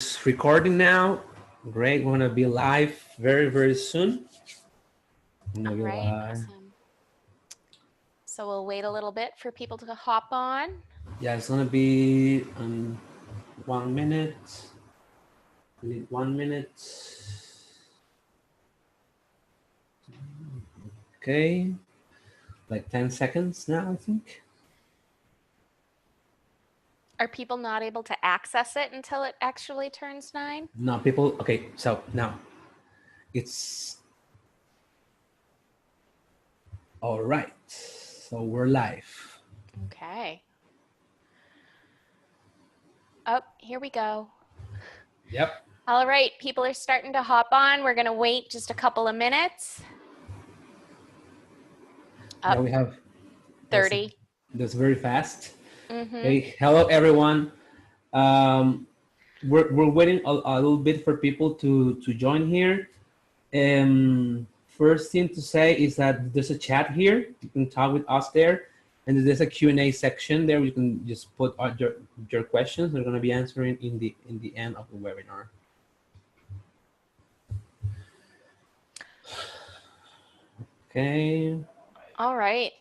just recording now. Great, we're gonna be live very soon. All right, awesome. So we'll wait a little bit for people to hop on. Yeah, it's gonna be 1 minute. We need 1 minute. Okay, like 10 seconds now, I think. Are people not able to access it until it actually turns 9? No, people, okay, so now it's all right. So we're live. Okay. Oh, here we go. Yep. All right, people are starting to hop on. We're gonna wait just a couple of minutes. Yeah, we have 30. That's very fast. Mm-hmm. Hey, hello everyone. We're waiting a little bit for people to join here. First thing to say is that there's a chat here. You can talk with us there, and there's a Q&A section there. You can just put your questions. We're going to be answering in the end of the webinar. Okay. All right.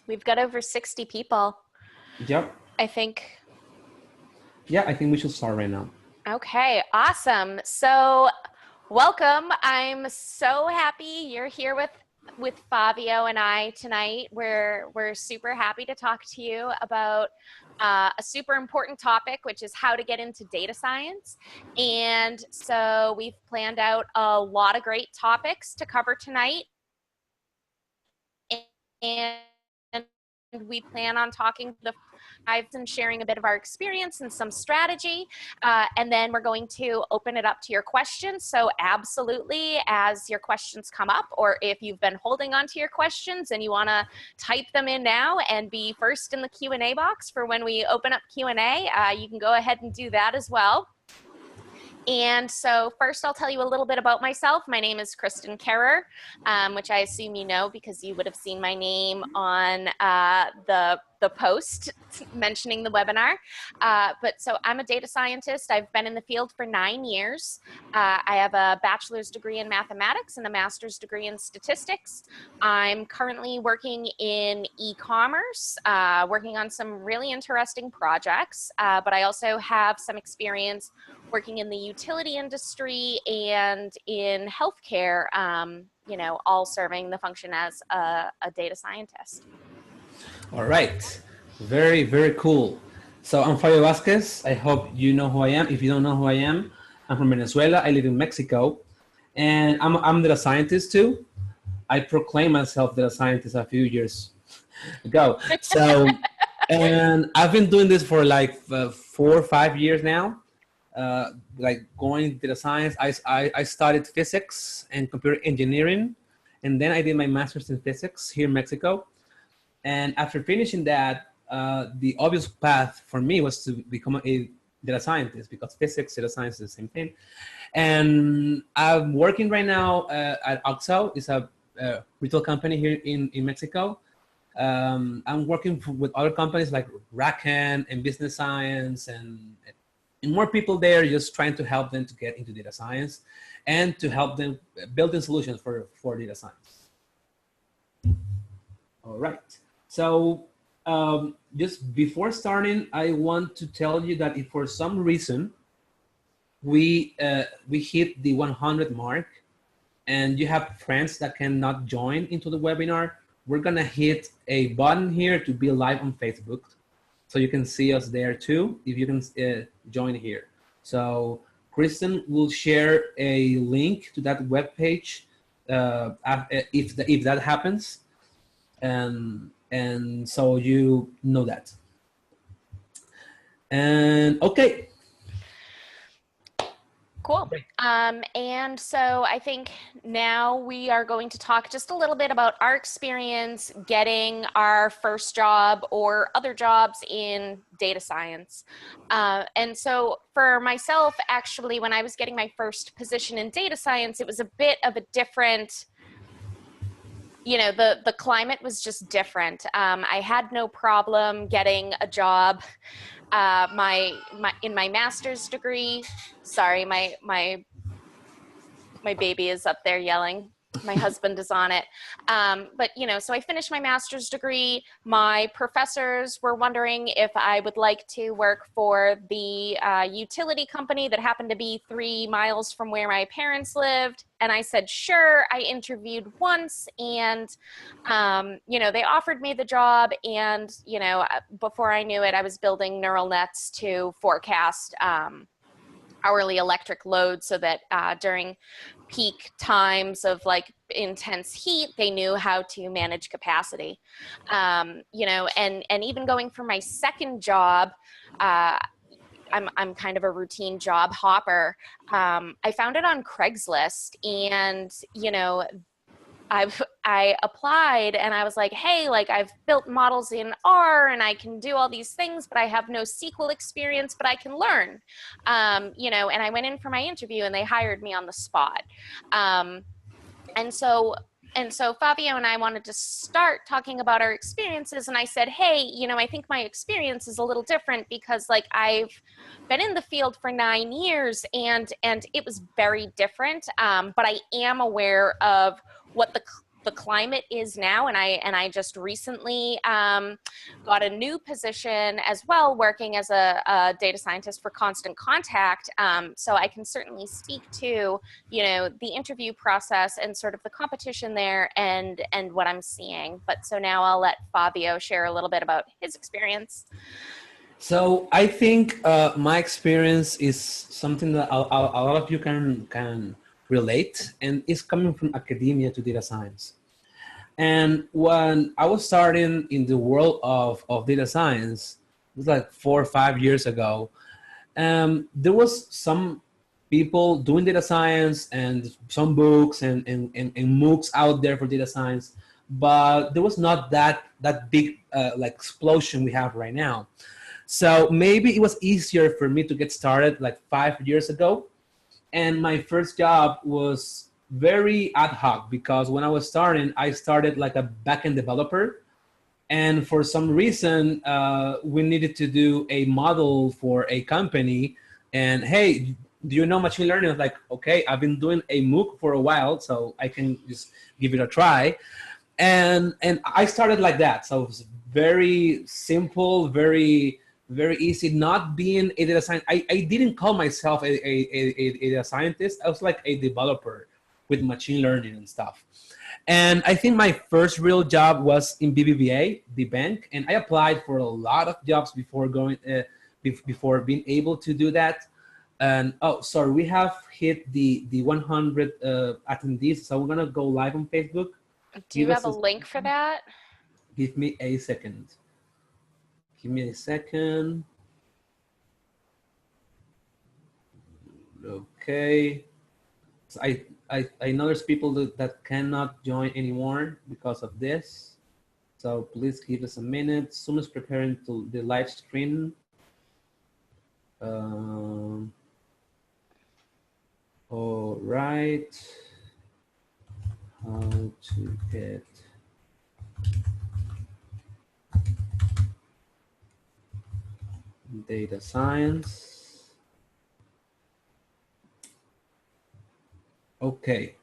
We've got over 60 people. Yep. I think. Yeah, I think we should start right now. Okay, awesome. So welcome. I'm so happy you're here with Fabio and I tonight. We're super happy to talk to you about a super important topic, which is how to get into data science. And so we've planned out a lot of great topics to cover tonight. And we plan on talking to the guides and sharing a bit of our experience and some strategy. And then we're going to open it up to your questions. So absolutely, as your questions come up, or if you've been holding on to your questions and you want to type them in now and be first in the Q&A box for when we open up Q&A, you can go ahead and do that as well. And so first I'll tell you a little bit about myself. My name is Kristen Kerrer, which I assume you know because you would have seen my name on the post mentioning the webinar. But so I'm a data scientist. I've been in the field for 9 years. I have a bachelor's degree in mathematics and a master's degree in statistics. I'm currently working in e-commerce, working on some really interesting projects, but I also have some experience working in the utility industry and in healthcare, you know, all serving the function as a data scientist. All right, very cool. So I'm Fabio Vasquez. I hope you know who I am. If you don't know who I am, I'm from Venezuela. I live in Mexico, and I'm a data scientist too. I proclaimed myself data scientist a few years ago. So, and I've been doing this for like 4 or 5 years now. Like going data science. I studied physics and computer engineering, and then I did my master's in physics here in Mexico. And after finishing that, the obvious path for me was to become a data scientist because physics, data science is the same thing. And I'm working right now at Oxo. It's a retail company here in Mexico. I'm working with other companies like Racken and Business Science and more people there, just trying to help them to get into data science and to help them building solutions for data science. All right. So just before starting, I want to tell you that if for some reason we hit the 100 mark and you have friends that cannot join into the webinar, we're gonna hit a button here to be live on Facebook. So you can see us there too, if you can join here. So Kristen will share a link to that webpage if that happens. And so you know that. And okay. Cool. And so I think now we are going to talk just a little bit about our experience getting our first job or other jobs in data science. And so for myself, actually, when I was getting my first position in data science, it was a bit of a different, you know, the climate was just different. I had no problem getting a job in my master's degree. Sorry, my baby is up there yelling. My husband is on it. But, you know, so I finished my master's degree. My professors were wondering if I would like to work for the utility company that happened to be 3 miles from where my parents lived. And I said, sure. I interviewed once and, you know, they offered me the job. And, you know, before I knew it, I was building neural nets to forecast hourly electric load so that during peak times of like intense heat, they knew how to manage capacity. You know, and even going for my second job, I'm kind of a routine job hopper. I found it on Craigslist, and you know, I applied and I was like, hey, like I've built models in R and I can do all these things, but I have no SQL experience, but I can learn. You know, and I went in for my interview and they hired me on the spot. And so Fabio and I wanted to start talking about our experiences, and I said, hey, you know, I think my experience is a little different because like I've been in the field for 9 years and it was very different. But I am aware of what the climate is now, and I just recently got a new position as well, working as a data scientist for Constant Contact. So I can certainly speak to, you know, the interview process and sort of the competition there and what I'm seeing. But so now I'll let Fabio share a little bit about his experience. So I think my experience is something that a lot of you can relate, and it's coming from academia to data science. And when I was starting in the world of data science, it was like 4 or 5 years ago, there was some people doing data science and some books and MOOCs out there for data science, but there was not that big like explosion we have right now. So maybe it was easier for me to get started like 5 years ago. And my first job was very ad hoc because when I was starting, I started like a backend developer. And for some reason, we needed to do a model for a company. And hey, do you know machine learning? I was like, okay, I've been doing a MOOC for a while, so I can just give it a try. And I started like that. So it was very simple, very easy. Not being a data scientist, I didn't call myself a data scientist. I was like a developer with machine learning and stuff. And I think my first real job was in BBVA, the bank, and I applied for a lot of jobs before going before being able to do that. And oh, sorry, we have hit the 100 attendees, so we're gonna go live on Facebook. Do you have a link for that? Give me a second. Give me a second. Okay. So I know there's people that cannot join anymore because of this. So please give us a minute. Soon as preparing to the live stream. All right. How to get data science. Okay.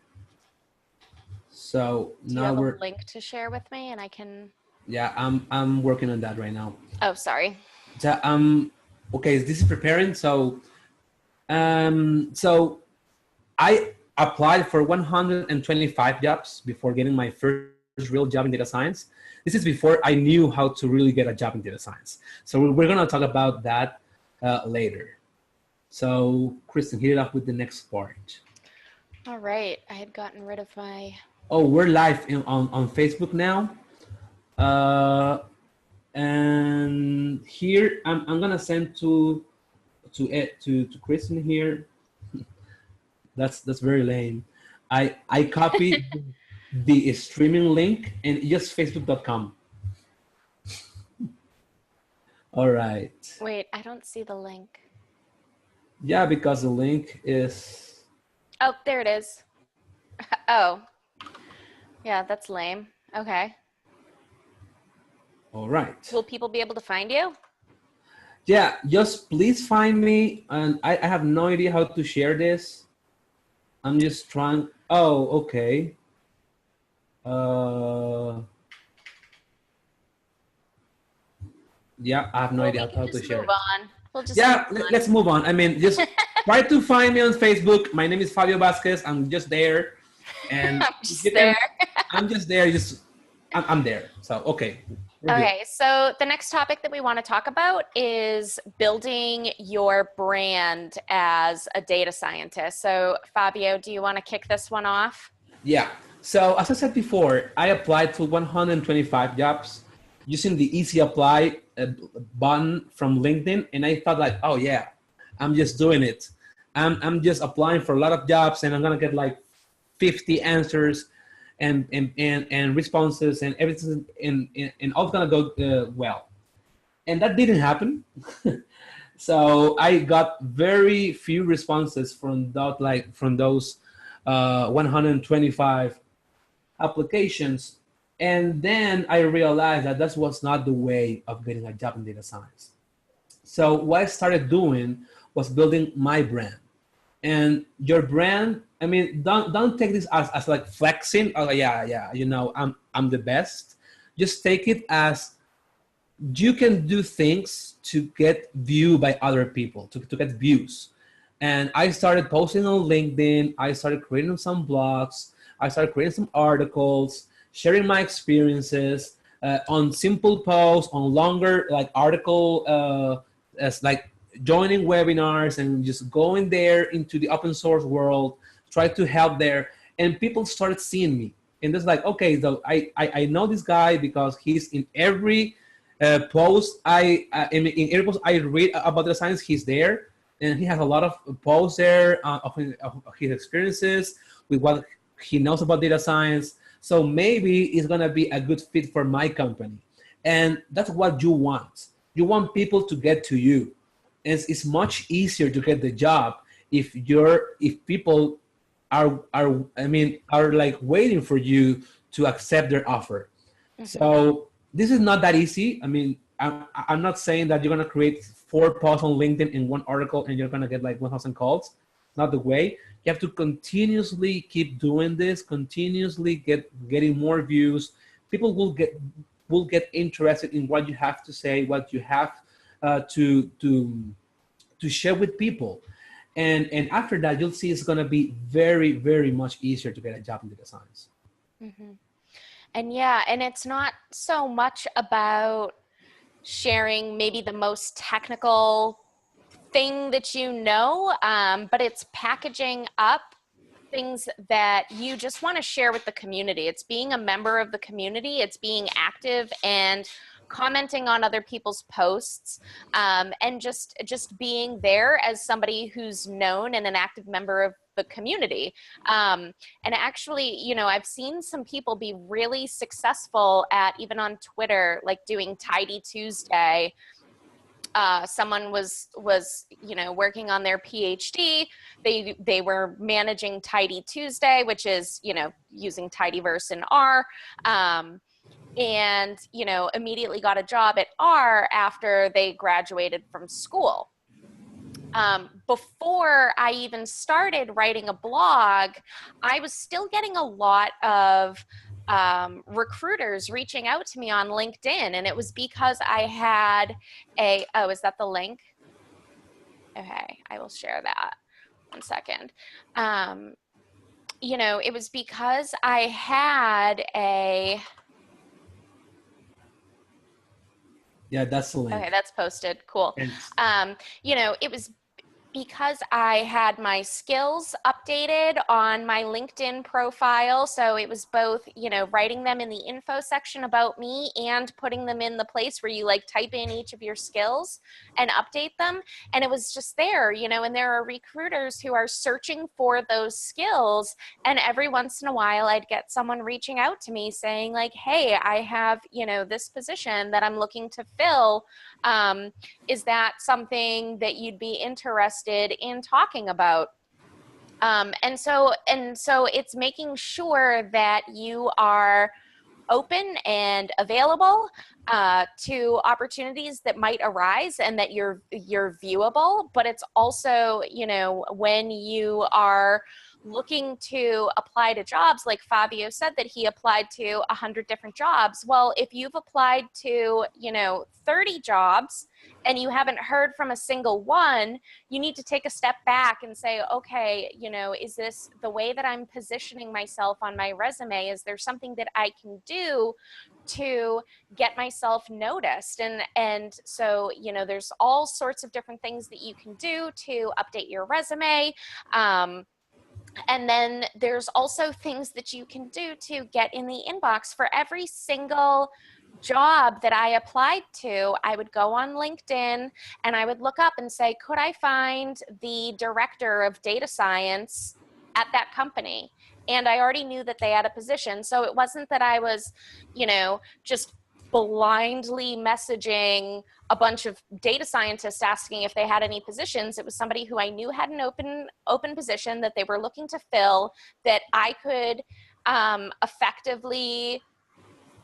So now we're a link to share with me, and I can. Yeah, I'm working on that right now. Oh, sorry. So okay, this is preparing. So so I applied for 125 jobs before getting my first real job in data science. This is before I knew how to really get a job in data science. So we're going to talk about that later. So Kristen, hit it up with the next part. All right, I had gotten rid of my. Oh, we're live on Facebook now. And here I'm gonna send to Kristen here. That's very lame. I copied the streaming link and just facebook.com. All right. Wait, I don't see the link. Yeah, because the link is. Oh, there it is. Oh, yeah, that's lame. Okay. All right. Will people be able to find you? Yeah, just please find me. And I have no idea how to share this. I'm just trying. Oh, okay. Uh, yeah, I have no Well, idea we can how to just share move it. on. We'll just move Yeah, let's move on. I mean, just try to find me on Facebook. My name is Fabio Vasquez. I'm just there, and I'm you just there. can. I'm just there. Just I'm there. So okay, we're good. Okay, so the next topic that we want to talk about is building your brand as a data scientist. So, Fabio, do you want to kick this one off? Yeah. So as I said before, I applied to 125 jobs using the easy apply button from LinkedIn, and I thought like, oh yeah, I'm just doing it. I'm just applying for a lot of jobs, and I'm gonna get like 50 answers and responses, and everything, and all's gonna go well. And that didn't happen. So I got very few responses from those 125 applications. And then I realized that that was not the way of getting a job in data science. So what I started doing was building my brand. And your brand, I mean, don't take this as like flexing. Oh yeah, I'm the best. Just take it as you can do things to get viewed by other people, to get views. And I started posting on LinkedIn. I started creating some blogs. I started creating some articles, sharing my experiences on simple posts, on longer like article, as like joining webinars and just going there into the open source world, try to help there. And people started seeing me. And it's like, okay, so I know this guy because he's in every post in every post I read about the science, he's there, and he has a lot of posts there of his experiences with what he knows about data science. So maybe it's gonna be a good fit for my company, and that's what you want. You want people to get to you. It's much easier to get the job if people are like waiting for you to accept their offer. Mm-hmm. So this is not that easy. I mean, I'm not saying that you're gonna create 4 posts on LinkedIn in one article and you're gonna get like 1,000 calls. It's not the way. You have to continuously keep doing this, continuously getting more views. People will get interested in what you have to say, what you have to share with people, and after that, you'll see it's gonna be very, very much easier to get a job in data science. Mm-hmm. And yeah, and it's not so much about sharing maybe the most technical thing that you know, but it's packaging up things that you just want to share with the community. It's being a member of the community, it's being active and commenting on other people's posts, and just being there as somebody who's known and an active member of the community. And actually, I've seen some people be really successful at, even on Twitter, like doing Tidy Tuesday. Someone was working on their PhD. They were managing Tidy Tuesday, which is using tidyverse in R, and immediately got a job at R after they graduated from school. Before I even started writing a blog, I was still getting a lot of recruiters reaching out to me on LinkedIn. And it was because I had is that the link? Okay, I will share that. 1 second. It was because I had Yeah, that's the okay, link. that's posted. Cool. And It was because I had my skills updated on my LinkedIn profile. So it was both, writing them in the info section about me and putting them in the place where you like type in each of your skills and update them. And it was just there, and there are recruiters who are searching for those skills. And every once in a while, I'd get someone reaching out to me saying like, hey, I have, this position that I'm looking to fill. Is that something that you'd be interested in talking about? And so it's making sure that you are open and available to opportunities that might arise, and that you're viewable. But it's also, you know, when you are looking to apply to jobs, like Fabio said that he applied to 100 different jobs. Well, if you've applied to, you know, 30 jobs and you haven't heard from a single one, you need to take a step back and say, okay, you know, is this the way that I'm positioning myself on my resume? Is there something that I can do to get myself noticed? And so, you know, there's all sorts of different things that you can do to update your resume. And then there's also things that you can do to get in the inbox. For every single job that I applied to, I would go on LinkedIn and I would look up and say, could I find the director of data science at that company? And I already knew that they had a position. So it wasn't that I was, you know, just blindly messaging a bunch of data scientists asking if they had any positions. It was somebody who I knew had an open position that they were looking to fill, that I could effectively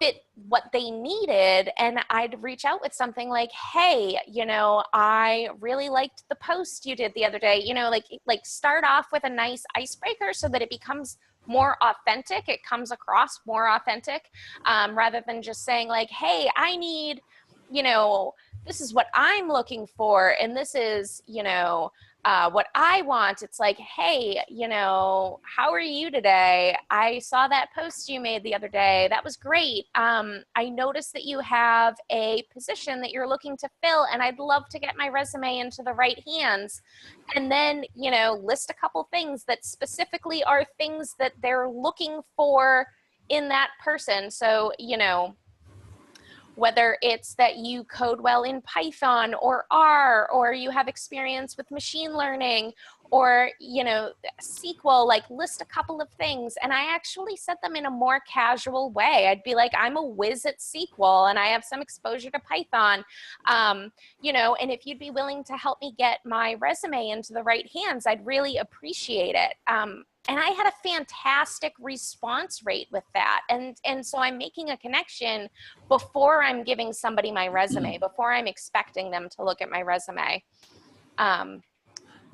fit what they needed. And I'd reach out with something like, hey, you know, I really liked the post you did the other day, you know, like start off with a nice icebreaker so that it becomes more authentic. It comes across more authentic, rather than just saying like, hey, I need, you know, this is what I'm looking for, and this is, you know, what I want. It's like, hey, you know, how are you today? I saw that post you made the other day. That was great. I noticed that you have a position that you're looking to fill, and I'd love to get my resume into the right hands. And then, you know, list a couple things that specifically are things that they're looking for in that person. So, you know, whether it's that you code well in Python or R, or you have experience with machine learning, or, you know, SQL, like list a couple of things. And I actually said them in a more casual way. I'd be like, I'm a whiz at SQL and I have some exposure to Python, you know, and if you'd be willing to help me get my resume into the right hands, I'd really appreciate it. And I had a fantastic response rate with that. And so I'm making a connection before I'm giving somebody my resume, before I'm expecting them to look at my resume.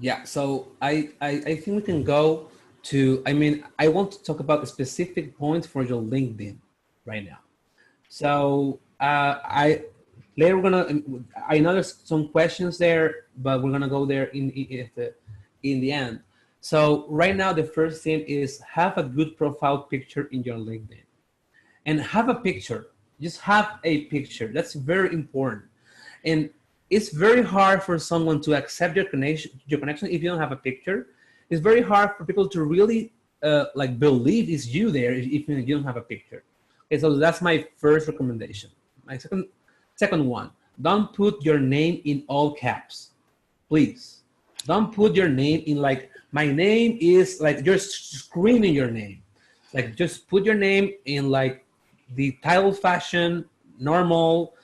Yeah, so I think we can go to, I mean, I want to talk about the specific points for your LinkedIn right now. So later we're gonna, I know there's some questions there, but we're gonna go there in the end. So right now, the first thing is have a good profile picture in your LinkedIn, and have a picture. Just have a picture. That's very important. And it's very hard for someone to accept your connection if you don't have a picture. It's very hard for people to really like believe it's you there if you don't have a picture. Okay, so that's my first recommendation. My second one, don't put your name in all caps, please. Don't put your name in like, my name is, like you're screaming your name. Like just put your name in like the title fashion, normal,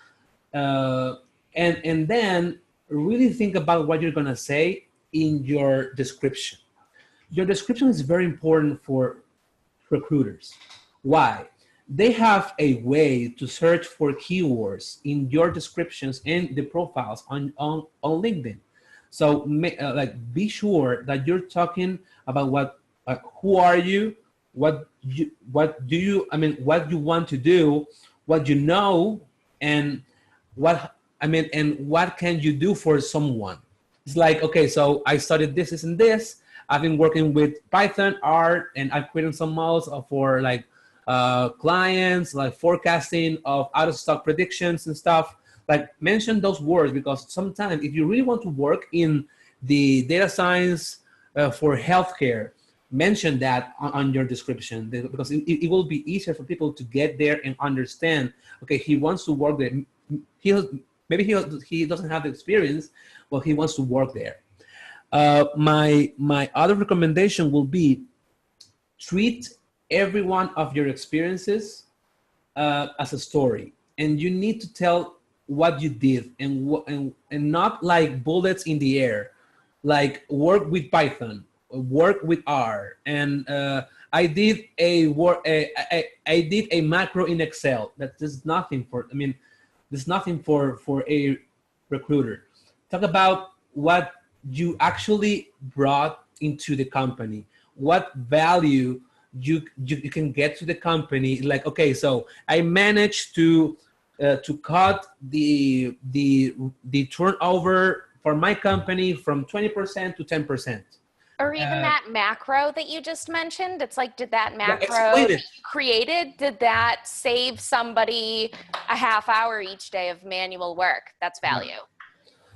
and then really think about what you're gonna say in your description. Your description is very important for recruiters. Why? They have a way to search for keywords in your descriptions and the profiles on LinkedIn. So like be sure that you're talking about what, who are you, what you want to do, what you know, and what can you do for someone. It's like, okay, so I studied this and this. I've been working with Python, R, and I've created some models for like clients, like forecasting of out of stock predictions and stuff. Like mention those words, because sometimes if you really want to work in the data science for healthcare, mention that on your description, because it will be easier for people to get there and understand, okay, he wants to work there. Maybe he doesn't have the experience, but he wants to work there. My other recommendation will be treat every one of your experiences as a story, and you need to tell what you did, and not like bullets in the air, like work with Python, work with R, and I did a work. I did a macro in Excel. There's nothing for. I mean, there's nothing for a recruiter. Talk about what you actually brought into the company. What value you can get to the company. Like, okay, so I managed to cut the turnover for my company from 20% to 10%. Or even that macro that you just mentioned. It's like, did that macro explain that it. you created, did that save somebody a half hour each day of manual work? That's value.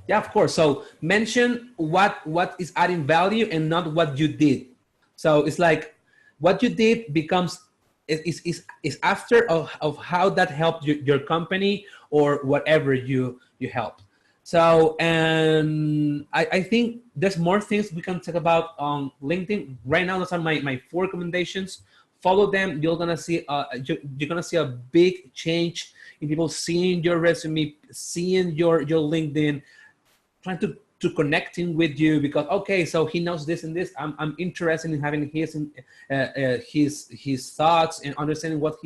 Yeah, of course. So mention what is adding value and not what you did. So it's like what you did becomes is after of how that helped your company or whatever you helped. So, and I think there's more things we can talk about on LinkedIn. Right now, those are my 4 recommendations. Follow them. You're gonna see you're gonna see a big change in people seeing your resume, seeing your LinkedIn, trying to connecting with you because, okay, so he knows this and this. I'm interested in having his thoughts and understanding what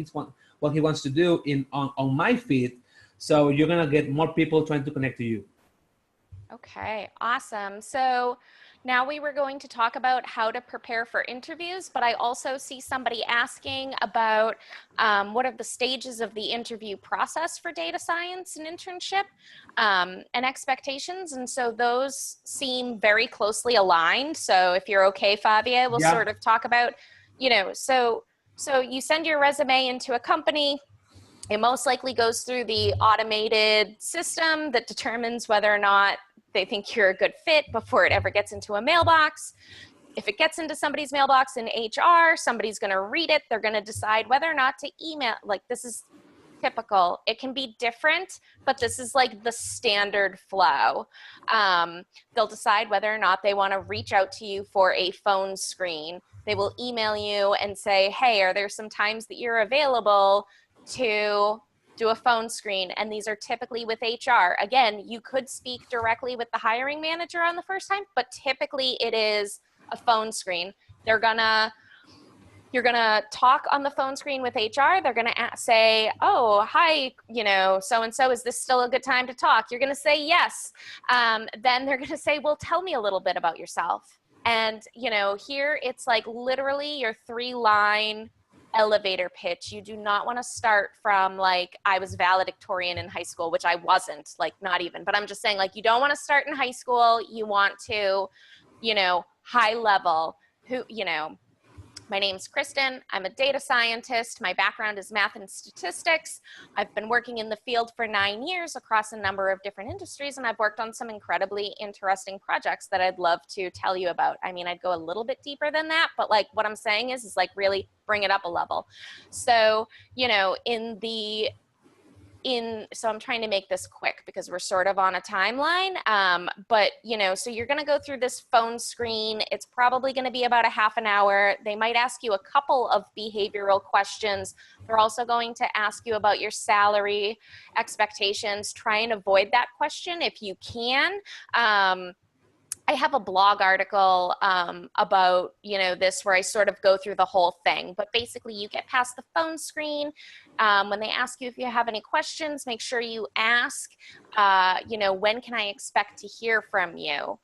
he wants to do on my feed. So you're gonna get more people trying to connect to you. Okay, awesome. So now we were going to talk about how to prepare for interviews, but I also see somebody asking about what are the stages of the interview process for data science and internship and expectations. And so those seem very closely aligned. So if you're okay, Fabia, we'll sort of talk about, so you send your resume into a company. It most likely goes through the automated system that determines whether or not they think you're a good fit before it ever gets into a mailbox. If it gets into somebody's mailbox in HR, somebody's going to read it. They're going to decide whether or not to email. Like, this is typical. It can be different, but this is like the standard flow. They'll decide whether or not they want to reach out to you for a phone screen. They will email you and say, hey, are there some times that you're available to do a phone screen? And these are typically with HR. Again, you could speak directly with the hiring manager on the first time, but typically it is a phone screen. You're gonna talk on the phone screen with HR. They're gonna say, oh, hi, so-and-so, is this still a good time to talk? You're gonna say yes. Then they're gonna say, well, tell me a little bit about yourself. And, here it's like literally your 3-line elevator pitch. You do not want to start from like, I was valedictorian in high school, which I wasn't, like, not even, but I'm just saying, like, you don't want to start in high school. You want to, high level, my name's Kristen. I'm a data scientist. My background is math and statistics. I've been working in the field for 9 years across a number of different industries, and I've worked on some incredibly interesting projects that I'd love to tell you about. I mean, I'd go a little bit deeper than that, but like what I'm saying is like really bring it up a level. So, so I'm trying to make this quick because we're sort of on a timeline. But, so you're going to go through this phone screen. It's probably going to be about a half an hour. They might ask you a couple of behavioral questions. They're also going to ask you about your salary expectations. Try and avoid that question if you can. I have a blog article about, this where I sort of go through the whole thing. But basically, you get past the phone screen. When they ask you if you have any questions, make sure you ask, when can I expect to hear from you?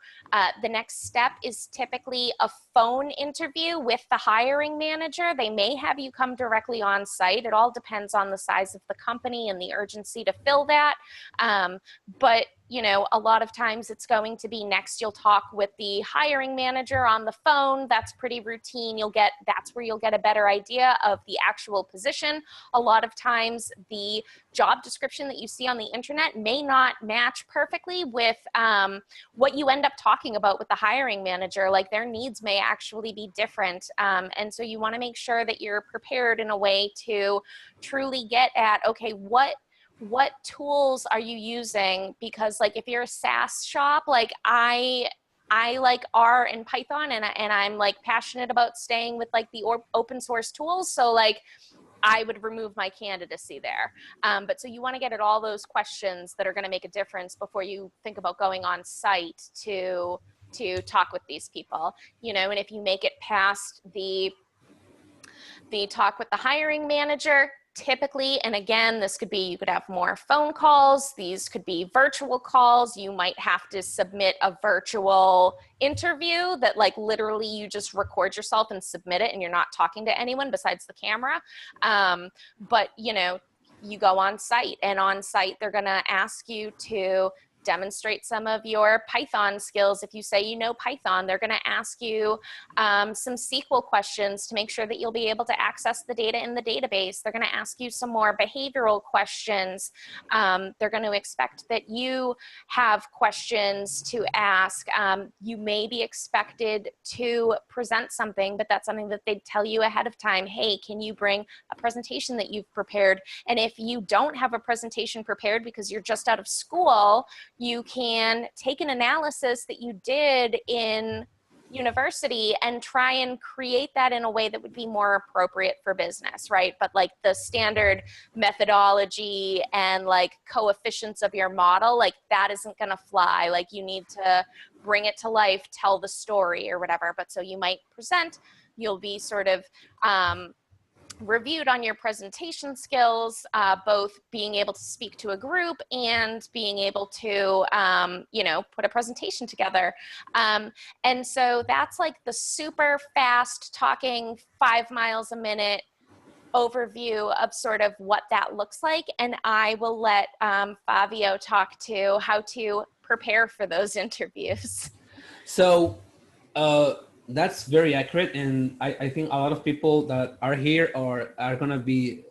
The next step is typically a phone interview with the hiring manager. They may have you come directly on site. It all depends on the size of the company and the urgency to fill that. But a lot of times it's going to be next. You'll talk with the hiring manager on the phone. That's pretty routine. That's where you'll get a better idea of the actual position. A lot of times the job description that you see on the internet may not match perfectly with what you end up talking about with the hiring manager. Like, their needs may actually be different. And so you want to make sure that you're prepared in a way to truly get at, okay, what tools are you using? Because like, if you're a SaaS shop, like I like R and Python, and I'm like passionate about staying with like the open source tools. So like, I would remove my candidacy there. But so you want to get at all those questions that are going to make a difference before you think about going on site to talk with these people, and if you make it past the The talk with the hiring manager, typically, and again, this could be, you could have more phone calls, these could be virtual calls, you might have to submit a virtual interview that like literally you just record yourself and submit it and you're not talking to anyone besides the camera. But you know, you go on site, and on site they're going to ask you to demonstrate some of your Python skills. If you say you know Python, they're going to ask you some SQL questions to make sure that you'll be able to access the data in the database. They're going to ask you some more behavioral questions. They're going to expect that you have questions to ask. You may be expected to present something, but that's something that they'd tell you ahead of time. Hey, can you bring a presentation that you've prepared? And if you don't have a presentation prepared because you're just out of school, you can take an analysis that you did in university and try and create that in a way that would be more appropriate for business, right? But like the standard methodology and like coefficients of your model, like that isn't going to fly. Like you need to bring it to life, tell the story or whatever. But so you might present, you'll be sort of reviewed on your presentation skills, both being able to speak to a group and being able to, you know, put a presentation together. And so that's like the super fast talking 5 miles a minute overview of sort of what that looks like. And I will let Fabio talk to how to prepare for those interviews. So that's very accurate, and I think a lot of people that are here are going to be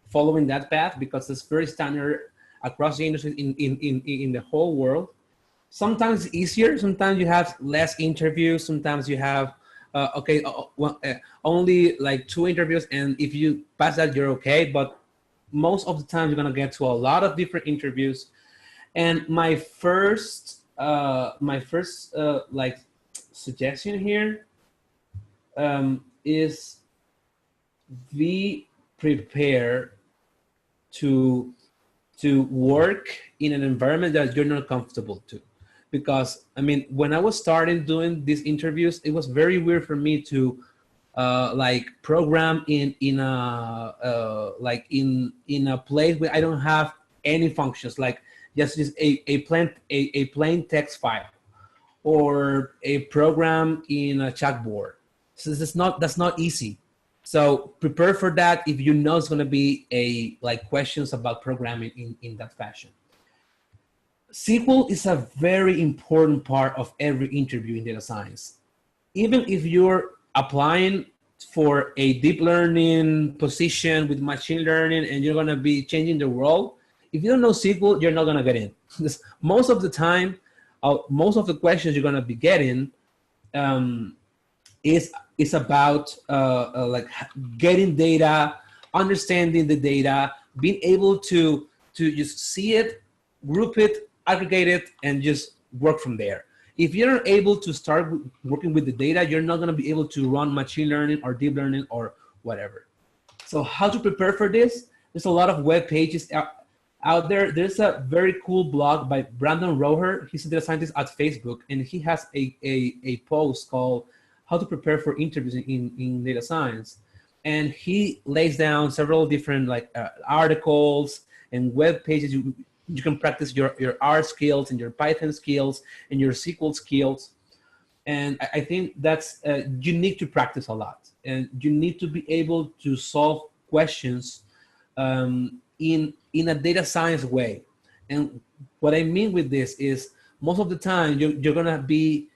following that path because it's very standard across the industry in the whole world. Sometimes it's easier, sometimes you have less interviews, sometimes you have only like 2 interviews, and if you pass that you're okay, but most of the time you're going to get to a lot of different interviews. And my first like suggestion here is be prepared to work in an environment that you're not comfortable to. Because I mean, when I was starting doing these interviews, it was very weird for me to like program in a like in a place where I don't have any functions, like just a plain text file or a program in a chatbot. So that's not easy. So prepare for that if you know it's going to be like questions about programming in that fashion. SQL is a very important part of every interview in data science. Even if you're applying for a deep learning position with machine learning and you're going to be changing the world, if you don't know SQL, you're not going to get in. Most of the time, most of the questions you're going to be getting is about like getting data, understanding the data, being able to just see it, group it, aggregate it, and just work from there. If you're not able to start working with the data, you're not going to be able to run machine learning or deep learning or whatever. So how to prepare for this? There's a lot of web pages out there. There's a very cool blog by Brandon Roher. He's a data scientist at Facebook, and he has a post called How to Prepare for Interviews in Data Science. And he lays down several different like articles and web pages. You can practice your R skills and your Python skills and your SQL skills. And I think that's, you need to practice a lot. And you need to be able to solve questions in a data science way. And what I mean with this is most of the time you're going to be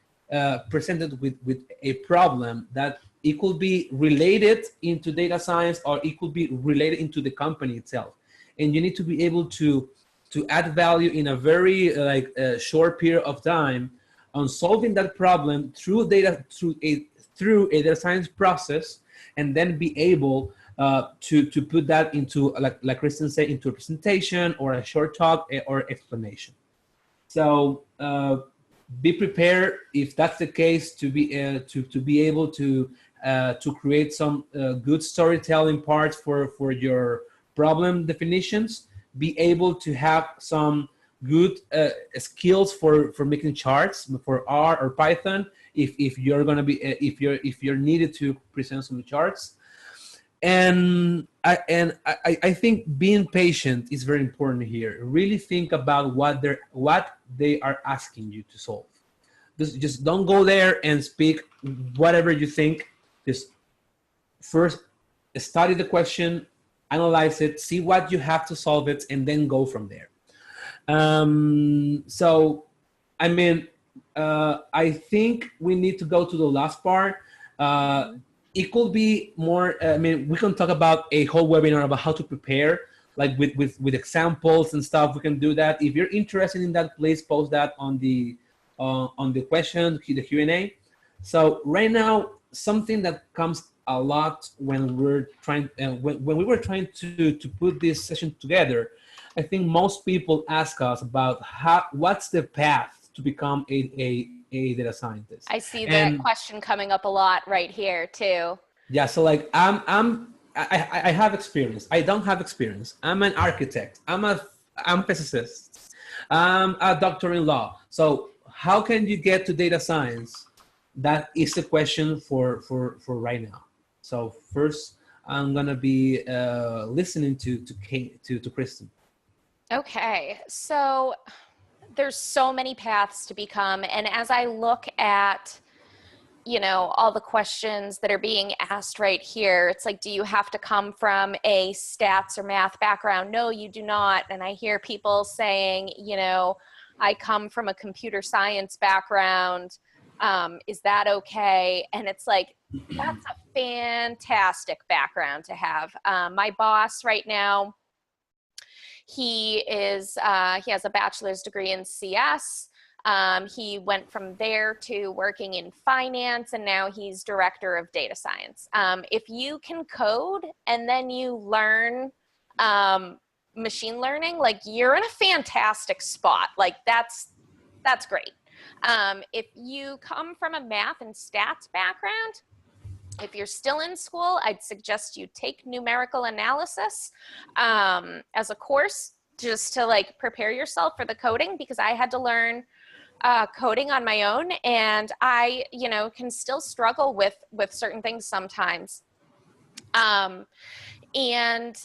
presented with a problem that it could be related into data science or it could be related into the company itself. And you need to be able to add value in a very short period of time on solving that problem through a data science process, and then be able to put that into, like Kristen said, into a presentation or a short talk or explanation. So be prepared, if that's the case, to be able to create some good storytelling parts for your problem definitions. Be able to have some good skills for making charts for R or Python if you're going to be if you're needed to present some charts. And I think being patient is very important here. Really think about what they are asking you to solve. Just don't go there and speak whatever you think. Just first study the question, analyze it, see what you have to solve it, and then go from there. So, I mean, I think we need to go to the last part. It could be more, I mean, we can talk about a whole webinar about how to prepare, like with examples and stuff. We can do that. If you're interested in that, please post that on the question, the Q&A. So right now, something that comes a lot when we're trying, when we were trying to put this session together, I think most people ask us about what's the path to become a data scientist. I see that question coming up a lot right here too. Yeah, so like I have experience. I don't have experience. I'm an architect. I'm a physicist. I'm a doctor in law. So how can you get to data science? That is the question for right now. So first, I'm gonna be listening to Kristen. Okay, so there's so many paths to become, and as I look at, you know, all the questions that are being asked right here, it's like, do you have to come from a stats or math background? No, you do not. And I hear people saying, you know, I come from a computer science background. Is that okay? And it's like, that's a fantastic background to have. My boss right now, he has a bachelor's degree in CS. He went from there to working in finance, and now he's director of data science. If you can code and then you learn machine learning, like, you're in a fantastic spot. Like, that's great. If you come from a math and stats background, if you're still in school, I'd suggest you take numerical analysis as a course, just to like prepare yourself for the coding, because I had to learn coding on my own, and I, you know, can still struggle with certain things sometimes. And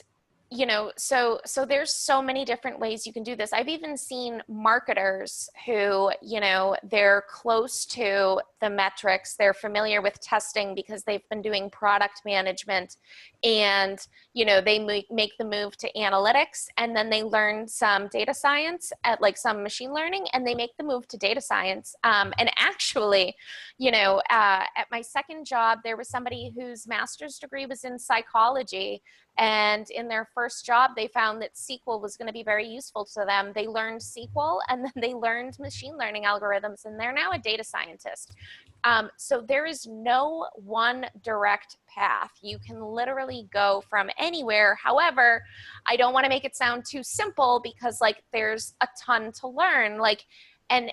you know, so there's so many different ways you can do this. I've even seen marketers who, you know, they're close to the metrics, they're familiar with testing because they've been doing product management, and, you know, they make the move to analytics, and then they learn some data science at like some machine learning, and they make the move to data science. And actually, you know, at my second job, there was somebody whose master's degree was in psychology, and in their first job, they found that SQL was going to be very useful to them. They learned SQL, and then they learned machine learning algorithms, and they're now a data scientist. So there is no one direct path. You can literally go from anywhere. However, I don't want to make it sound too simple, because like there's a ton to learn. Like, and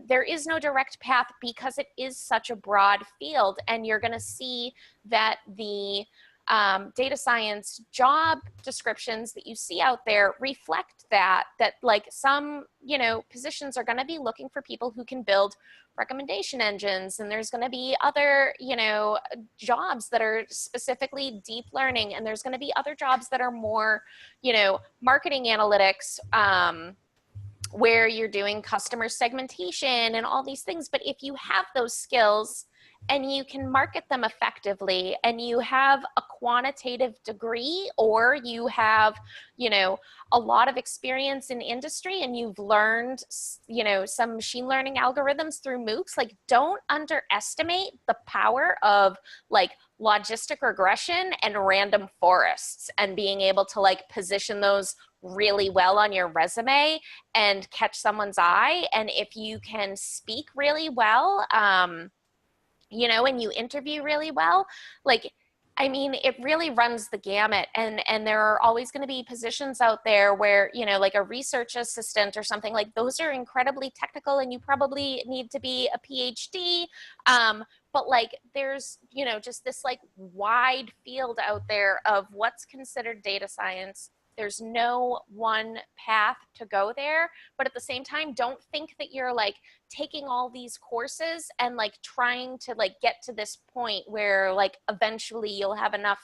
there is no direct path because it is such a broad field, and you're going to see that the data science job descriptions that you see out there reflect that like some, you know, positions are going to be looking for people who can build recommendation engines, and there's going to be other, you know, jobs that are specifically deep learning, and there's going to be other jobs that are more, you know, marketing analytics, where you're doing customer segmentation and all these things. But if you have those skills and you can market them effectively, and you have a quantitative degree, or you have, you know, a lot of experience in industry, and you've learned, you know, some machine learning algorithms through MOOCs, like, don't underestimate the power of like logistic regression and random forests, and being able to like position those really well on your resume and catch someone's eye. And if you can speak really well, you know, and you interview really well, like, I mean, it really runs the gamut. And there are always going to be positions out there where, you know, like a research assistant or something, like those are incredibly technical, and you probably need to be a PhD. But like, there's, you know, just this like wide field out there of what's considered data science. There's no one path to go there, but at the same time, don't think that you're like taking all these courses and like trying to like get to this point where like eventually you'll have enough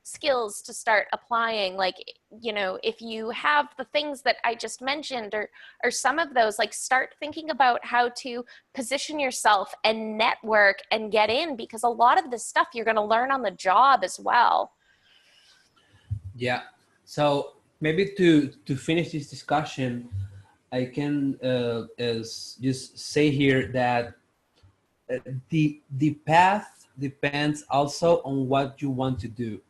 skills to start applying. Like, you know, if you have the things that I just mentioned, or some of those, like start thinking about how to position yourself and network and get in, because a lot of this stuff you're going to learn on the job as well. Yeah. So maybe to finish this discussion, I can is just say here that the path depends also on what you want to do.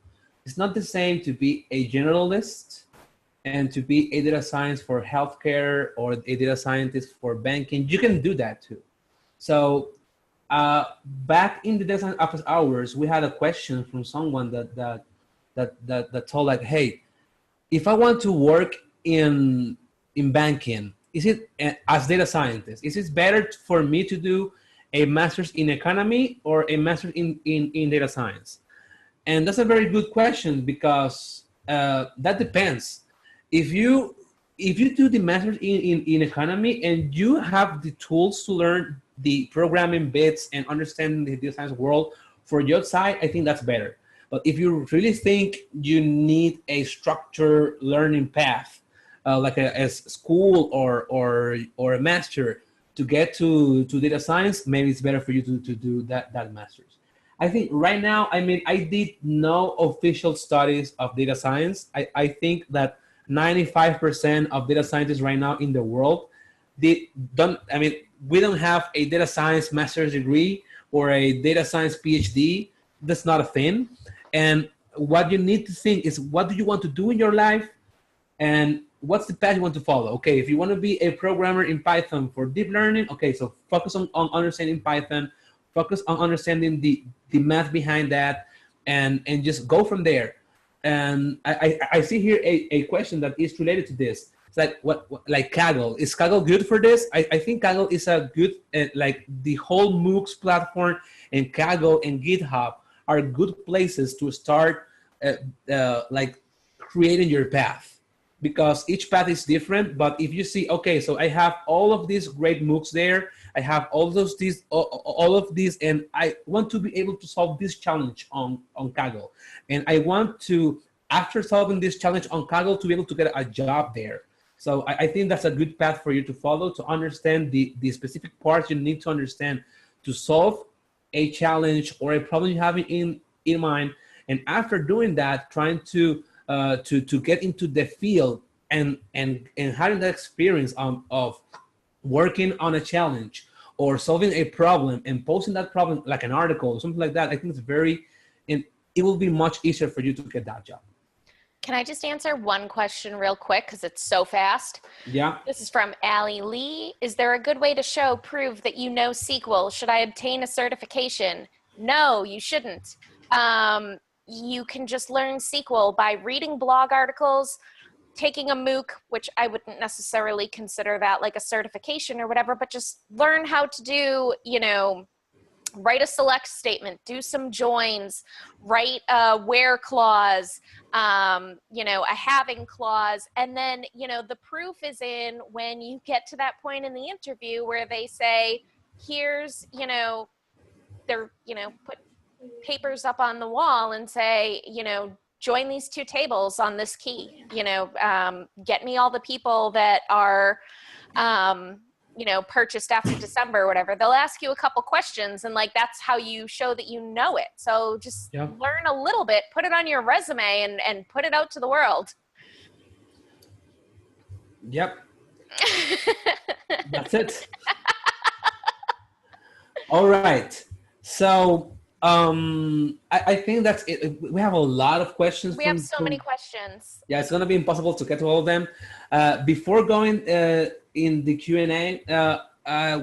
It's not the same to be a generalist and to be a data science for healthcare or a data scientist for banking. You can do that too. So back in the data science office hours, we had a question from someone that told like, hey, if I want to work in banking, is it as data scientist, is it better for me to do a master's in economy or a master's in data science? And that's a very good question, because that depends. If you do the master's in economy and you have the tools to learn the programming bits and understand the data science world for your side, I think that's better. But if you really think you need a structured learning path, like a school or a master to get to data science, maybe it's better for you to do that master's. I think right now, I mean, I did no official studies of data science. I think that 95% of data scientists right now in the world, we don't have a data science master's degree or a data science PhD. That's not a thing. And what you need to think is, what do you want to do in your life? And what's the path you want to follow? Okay, if you want to be a programmer in Python for deep learning, okay, so focus on understanding Python, focus on understanding the math behind that, and just go from there. And I see here a question that is related to this. It's like, what like Kaggle. Is Kaggle good for this? I think Kaggle is a good, like the whole MOOCs platform and Kaggle and GitHub are good places to start like creating your path, because each path is different. But if you see, okay, so I have all of these great MOOCs there, I have all of these, and I want to be able to solve this challenge on Kaggle. And I want to, after solving this challenge on Kaggle, to be able to get a job there. So I think that's a good path for you to follow, to understand the specific parts you need to understand to solve a challenge or a problem you have in mind. And after doing that, trying to get into the field and having that experience of working on a challenge or solving a problem and posting that problem like an article or something like that, I think it will be much easier for you to get that job. Can I just answer one question real quick, because it's so fast? Yeah. This is from Allie Lee. Is there a good way to prove that you know SQL? Should I obtain a certification? No, you shouldn't. You can just learn SQL by reading blog articles, taking a MOOC, which I wouldn't necessarily consider that like a certification or whatever, but just learn how to do, write a select statement, do some joins, write a where clause, a having clause. And then, the proof is in when you get to that point in the interview where they say, here's, they're, put papers up on the wall and say, join these two tables on this key, get me all the people that are, purchased after December or whatever. They'll ask you a couple questions, and like, that's how you show that you know it. So just learn a little bit, put it on your resume and put it out to the world. Yep. That's it. All right. So I think that's it. We have a lot of questions. We have so many questions. Yeah, it's going to be impossible to get to all of them. Before going in the Q&A,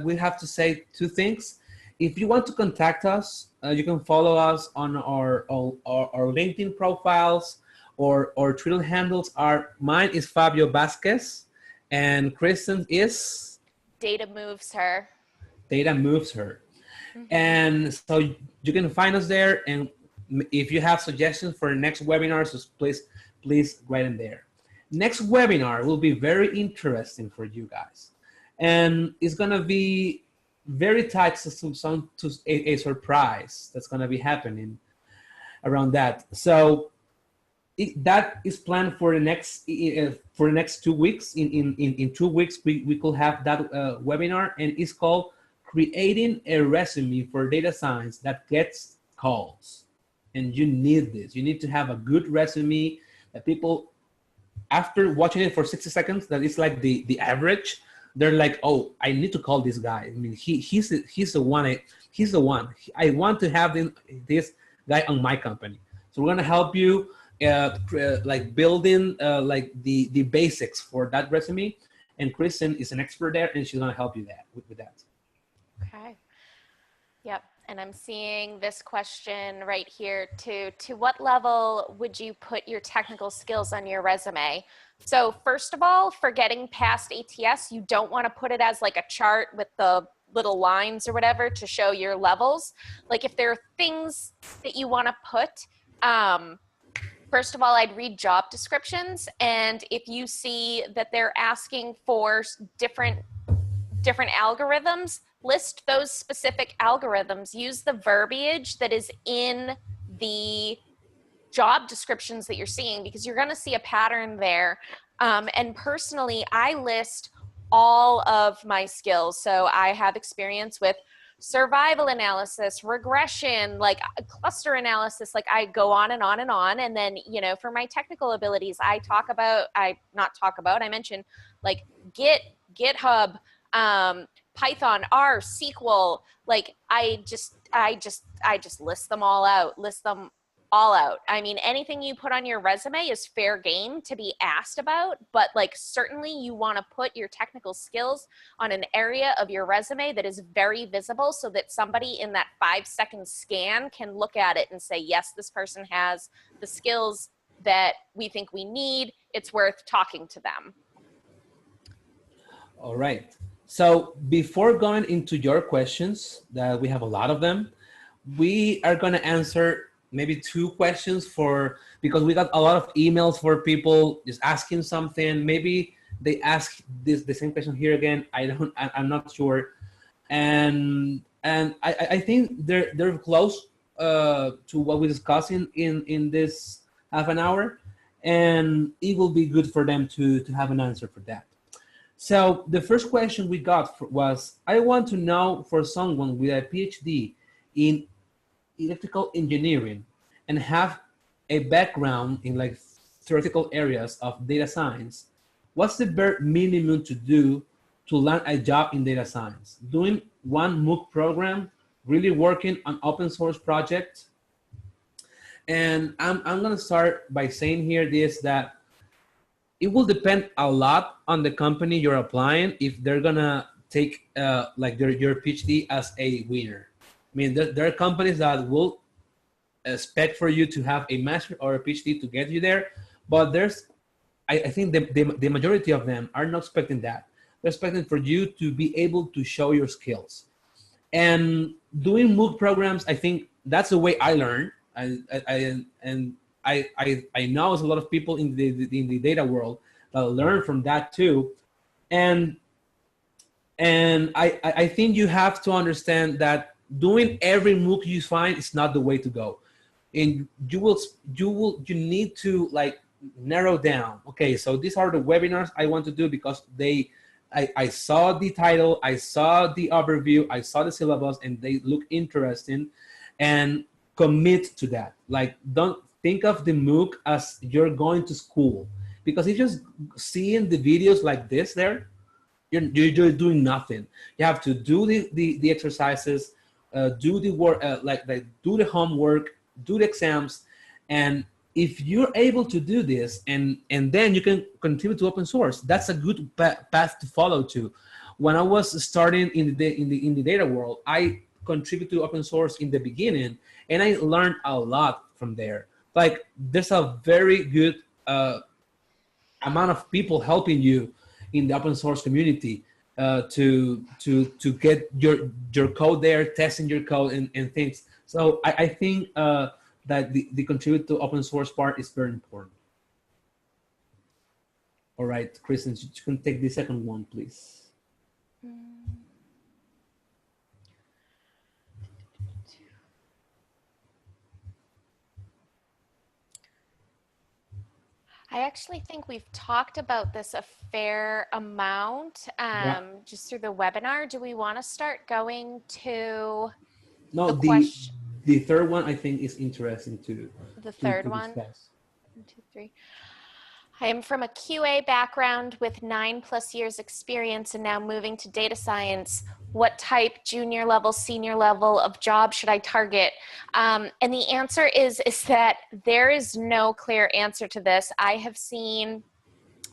we have to say two things. If you want to contact us, you can follow us on our LinkedIn profiles or Twitter handles. Mine is Fabio Vasquez, and Kristen is Data Moves Her. Data Moves Her. Mm-hmm. And so you can find us there. And if you have suggestions for the next webinar, so please write them there. Next webinar will be very interesting for you guys. And it's going to be very tight to a surprise that's going to be happening around that. So that is planned for the next 2 weeks. In 2 weeks, we could have that webinar, and it's called Creating a Resume for Data Science That Gets Calls. And you need this. You need to have a good resume that people, after watching it for 60 seconds, that is like the average, they're like, oh, I need to call this guy. I mean, he's the one. He's the one. I want to have this guy on my company. So we're gonna help you like building like the basics for that resume. And Kristen is an expert there, and she's gonna help you with that. Okay. Yep. And I'm seeing this question right here too. To what level would you put your technical skills on your resume? So first of all, for getting past ATS, you don't want to put it as like a chart with the little lines or whatever to show your levels. Like if there are things that you want to put, first of all, I'd read job descriptions. And if you see that they're asking for different algorithms, list those specific algorithms. Use the verbiage that is in the job descriptions that you're seeing, because you're going to see a pattern there. And personally, I list all of my skills. So I have experience with survival analysis, regression, like cluster analysis, like I go on and on and on. And then, you know, for my technical abilities, I mention like Git, GitHub, Python, R, SQL, like I just list them all out. I mean, anything you put on your resume is fair game to be asked about, but like certainly you want to put your technical skills on an area of your resume that is very visible so that somebody in that 5-second scan can look at it and say, yes, this person has the skills that we think we need. It's worth talking to them. All right. So before going into your questions, that we have a lot of them, we are going to answer maybe 2 questions because we got a lot of emails for people just asking something. Maybe they ask the same question here again. I'm not sure. And I think they're close to what we discussed in this half an hour, and it will be good for them to have an answer for that. So the first question we got was, I want to know, for someone with a PhD in electrical engineering and have a background in like theoretical areas of data science, what's the bare minimum to do to land a job in data science? Doing one MOOC program, really working on open source projects? And I'm gonna start by saying here that it will depend a lot on the company you're applying if they're gonna take like your PhD as a winner. I mean, there are companies that will expect for you to have a master or a PhD to get you there, but I think the majority of them are not expecting that. They're expecting for you to be able to show your skills. And doing MOOC programs, I think that's the way I learned. I know there's a lot of people in the data world that learn from that too. And I think you have to understand that doing every MOOC you find is not the way to go. And you need to like narrow down. Okay, so these are the webinars I want to do because I saw the title, I saw the overview, I saw the syllabus, and they look interesting, and commit to that. Like, don't think of the MOOC as you're going to school, because if you're just seeing the videos like this there, you're doing nothing. You have to do the exercises, do the work, like do the homework, do the exams. And if you're able to do this, and then you can contribute to open source, that's a good path to follow too. When I was starting in the data world, I contributed to open source in the beginning, and I learned a lot from there. Like, there's a very good amount of people helping you in the open source community to get your code there, testing your code and things. So I think that the contribute to open source part is very important. All right, Kristen, you can take the second one, please. I actually think we've talked about this a fair amount Yeah. just through the webinar. Do we want to start going to No, the question, the third one I think is interesting the third to one? discuss. 1, 2, 3. I am from a QA background with 9+ years experience and now moving to data science. What type, junior level, senior level of job should I target? And the answer is that there is no clear answer to this. I have seen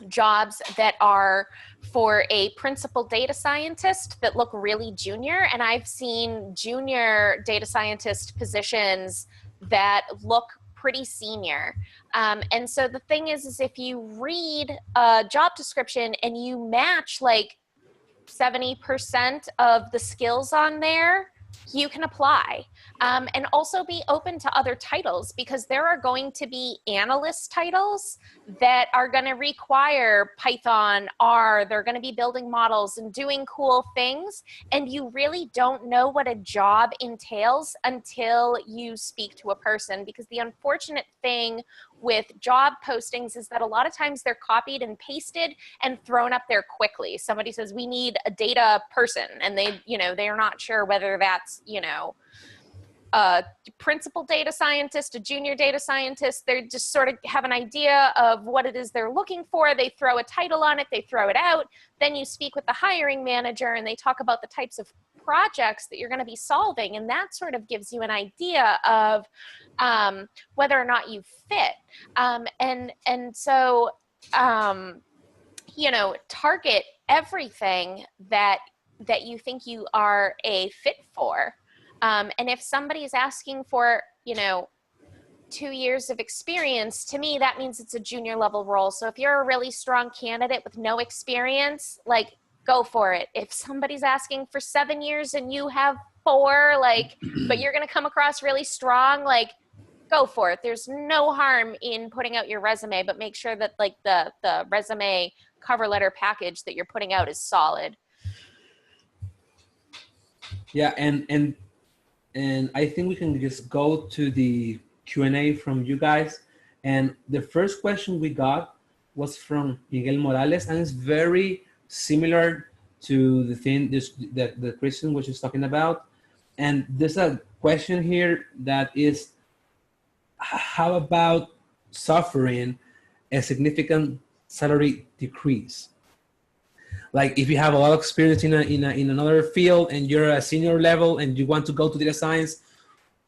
jobs that are for a principal data scientist that look really junior, and I've seen junior data scientist positions that look pretty senior. And so the thing is if you read a job description and you match like 70% of the skills on there, you can apply. And also be open to other titles, because there are going to be analyst titles that are going to require Python, R, they're going to be building models and doing cool things. And you really don't know what a job entails until you speak to a person, because the unfortunate thing with job postings is that a lot of times they're copied and pasted and thrown up there quickly. Somebody says, we need a data person, and they're not sure whether that's, a principal data scientist, a junior data scientist. They just sort of have an idea of what it is they're looking for. They throw a title on it, they throw it out. Then you speak with the hiring manager and they talk about the types of projects that you're going to be solving. And that sort of gives you an idea of whether or not you fit. So target everything that you think you are a fit for. And if somebody is asking for, 2 years of experience, to me, that means it's a junior level role. So if you're a really strong candidate with no experience, like, go for it. If somebody's asking for 7 years and you have 4, but you're going to come across really strong, go for it. There's no harm in putting out your resume, but make sure that the resume cover letter package that you're putting out is solid. Yeah, and I think we can just go to the Q&A from you guys. And the first question we got was from Miguel Morales, and it's very similar to the thing that the Christian was just talking about. And there's a question here that is, how about suffering a significant salary decrease? Like if you have a lot of experience in another field and you're a senior level and you want to go to data science,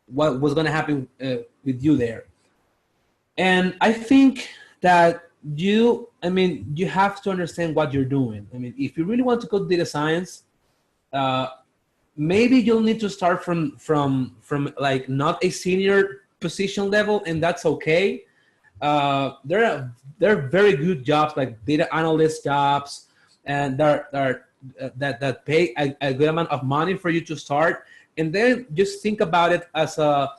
what's going to happen with you there? And I think that you have to understand what you're doing. I mean, if you really want to go to data science, maybe you'll need to start from like not a senior position level, and that's okay. There are very good jobs like data analyst jobs, and that pay a good amount of money for you to start, and then just think about it as a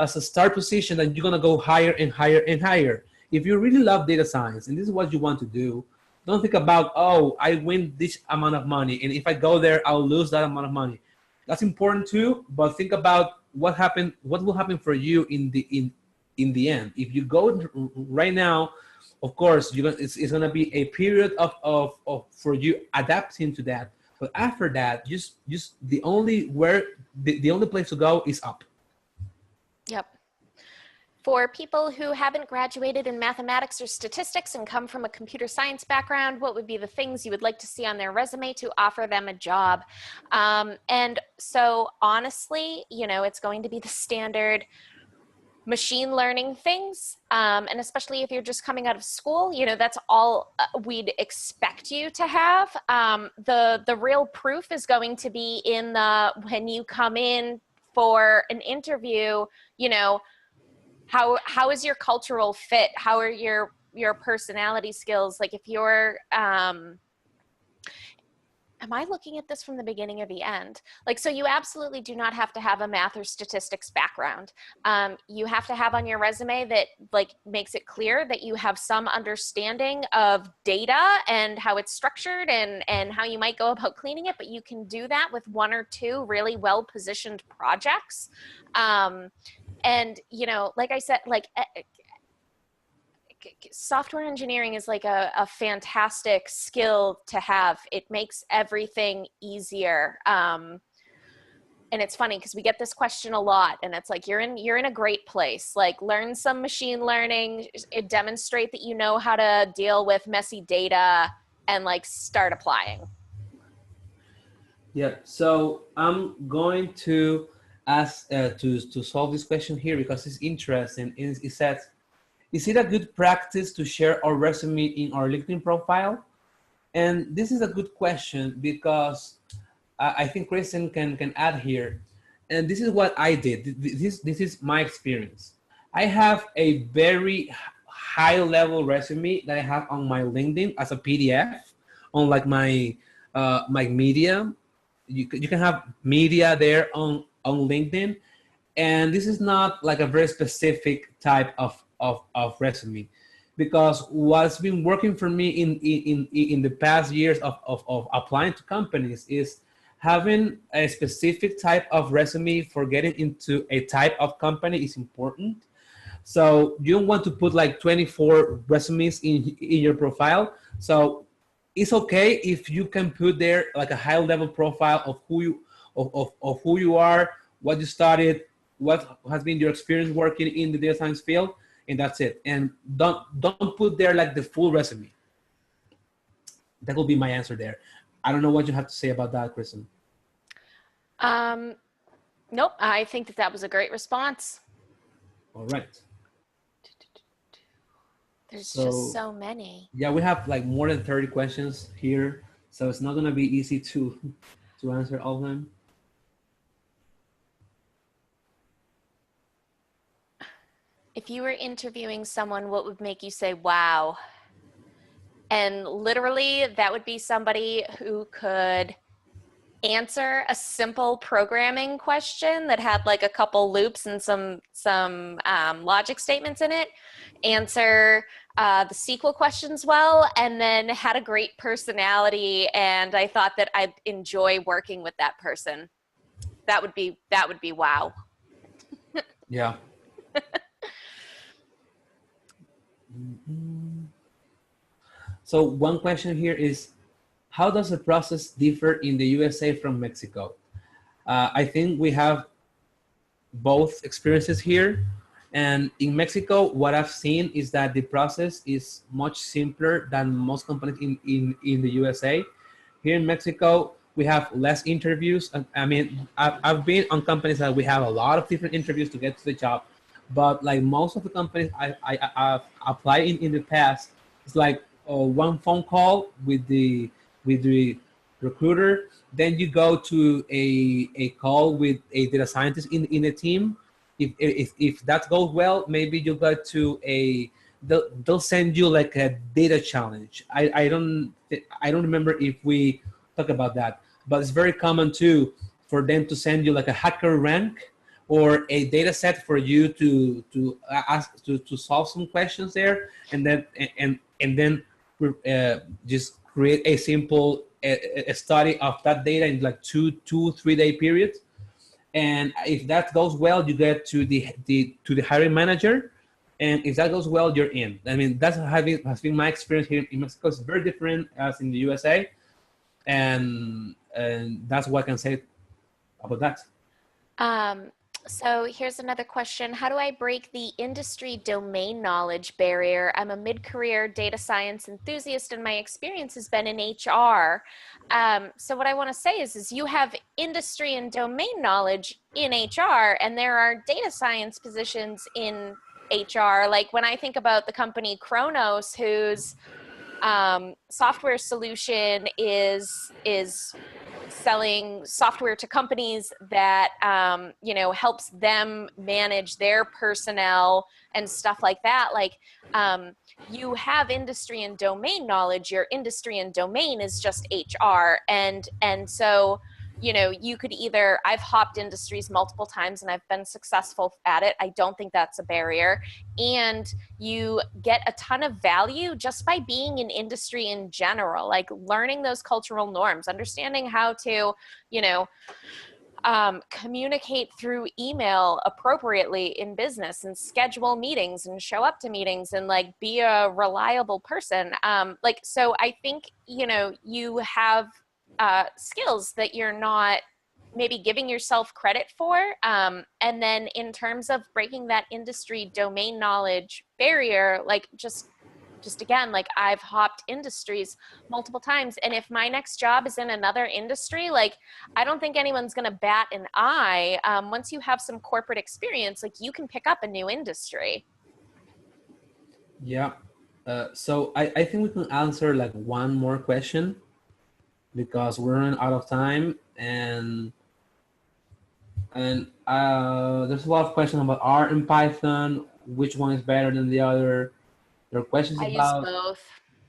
start position that you're gonna go higher and higher and higher. If you really love data science and this is what you want to do, don't think about, oh, I win this amount of money, and if I go there, I'll lose that amount of money. That's important too, but think about what will happen for you in the end. If you go right now, of course, it's going to be a period of for you adapting to that. But after that, just the only place to go is up. Yep. For people who haven't graduated in mathematics or statistics and come from a computer science background, what would be the things you would like to see on their resume to offer them a job? And so honestly, it's going to be the standard machine learning things. And especially if you're just coming out of school, that's all we'd expect you to have. The real proof is going to be when you come in for an interview, how is your cultural fit? How are your personality skills? Like if you're, am I looking at this from the beginning or the end? So you absolutely do not have to have a math or statistics background. You have to have on your resume that makes it clear that you have some understanding of data and how it's structured and how you might go about cleaning it, but you can do that with 1 or 2 really well-positioned projects. And, like I said, software engineering is like a fantastic skill to have. It makes everything easier. And it's funny because we get this question a lot, and it's like, you're in a great place. Like, learn some machine learning, demonstrate that you know how to deal with messy data, and like start applying. Yeah, so I'm going to ask to solve this question here because it's interesting. It says, is it a good practice to share our resume in our LinkedIn profile? And this is a good question because I think Kristen can add here. And this is what I did. This is my experience. I have a very high level resume that I have on my LinkedIn as a PDF on like my media. You can have media there on LinkedIn, and this is not like a very specific type of resume, because what's been working for me in the past years of applying to companies is having a specific type of resume for getting into a type of company is important. So you don't want to put like 24 resumes in your profile. So it's okay if you can put there like a high level profile of who you of who you are, what you studied, what has been your experience working in the data science field, and that's it. And don't put there like the full resume. That will be my answer there. I don't know what you have to say about that, Kristen. Nope, I think that was a great response. All right. There's just so many. Yeah, we have like more than 30 questions here, so it's not gonna be easy to answer all of them. If you were interviewing someone, what would make you say, wow? And literally, that would be somebody who could answer a simple programming question that had like a couple loops and some logic statements in it, answer the SQL questions well, and then had a great personality. And I thought that I'd enjoy working with that person. That would be wow. Yeah. So one question here is, how does the process differ in the USA from Mexico? I think we have both experiences here. And in Mexico, what I've seen is that the process is much simpler than most companies in the USA. Here in Mexico, we have less interviews. I mean, I've been on companies that we have a lot of different interviews to get to the job. But like most of the companies I've applied in the past, it's like one phone call with the recruiter. Then you go to a call with a data scientist in a team. If that goes well, maybe you go to they'll send you like a data challenge. I don't remember if we talk about that, but it's very common too for them to send you like a hacker rank or a data set for you to ask to solve some questions there, and then just create a simple a study of that data in like 3 day periods. And if that goes well, you get to the hiring manager, and if that goes well, you're in. I mean, that's has been my experience here in Mexico. It's very different as in the USA, and that's what I can say about that. So here's another question. How do I break the industry domain knowledge barrier? I'm a mid-career data science enthusiast, and my experience has been in HR. So what I want to say is you have industry and domain knowledge in HR, and there are data science positions in HR. Like when I think about the company Kronos, whose software solution is selling software to companies that helps them manage their personnel and stuff like that. Like you have industry and domain knowledge. Your industry and domain is just HR, and so you could either, I've hopped industries multiple times and I've been successful at it. I don't think that's a barrier. And you get a ton of value just by being in industry in general, like learning those cultural norms, understanding how to, communicate through email appropriately in business and schedule meetings and show up to meetings and like be a reliable person. So I think, you know, you have skills that you're not maybe giving yourself credit for. And then in terms of breaking that industry domain knowledge barrier, like just again, like I've hopped industries multiple times. And if my next job is in another industry, like I don't think anyone's going to bat an eye. Once you have some corporate experience, like you can pick up a new industry. Yeah. So I think we can answer like one more question because we're running out of time, and there's a lot of questions about R and Python. Which one is better than the other? There are questions I use about. both.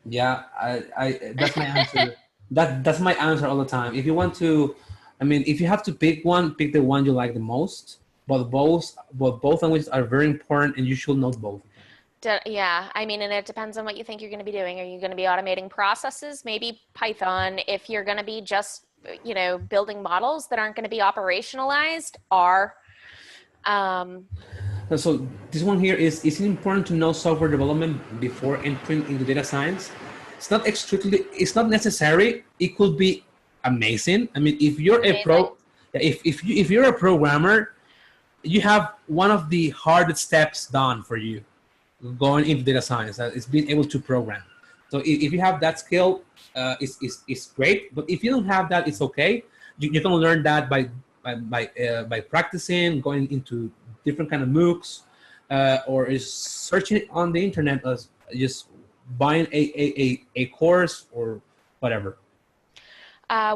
Yeah, I that's my answer. That's my answer all the time. If you want to, I mean, if you have to pick one, pick the one you like the most. But both languages are very important, and you should know both. Yeah, I mean, and it depends on what you think you're going to be doing. Are you going to be automating processes? Maybe Python. If you're going to be just, you know, building models that aren't going to be operationalized, R. So this one here is it important to know software development before entering into data science? It's not necessary. It could be amazing. I mean, if you're a pro, if you're a programmer, you have one of the hardest steps done for you going into data science. Is being able to program. So if you have that skill, it's great. But if you don't have that, it's okay. You can learn that by practicing, going into different kind of MOOCs, or is searching on the internet, as just buying a course or whatever.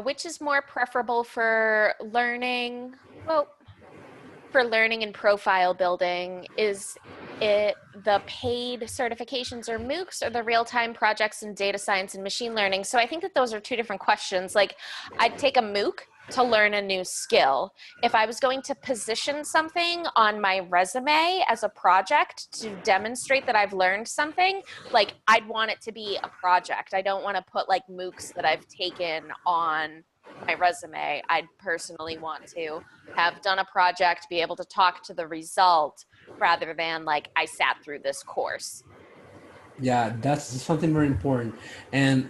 Which is more preferable for learning? Well, for learning and profile building, is it the paid certifications or MOOCs, or the real-time projects in data science and machine learning? So I think that those are two different questions. Like I'd take a MOOC to learn a new skill. If I was going to position something on my resume as a project to demonstrate that I've learned something, like I'd want it to be a project. I don't want to put like MOOCs that I've taken on my resume. I'd personally want to have done a project, be able to talk to the result rather than like I sat through this course. Yeah, that's something very important. And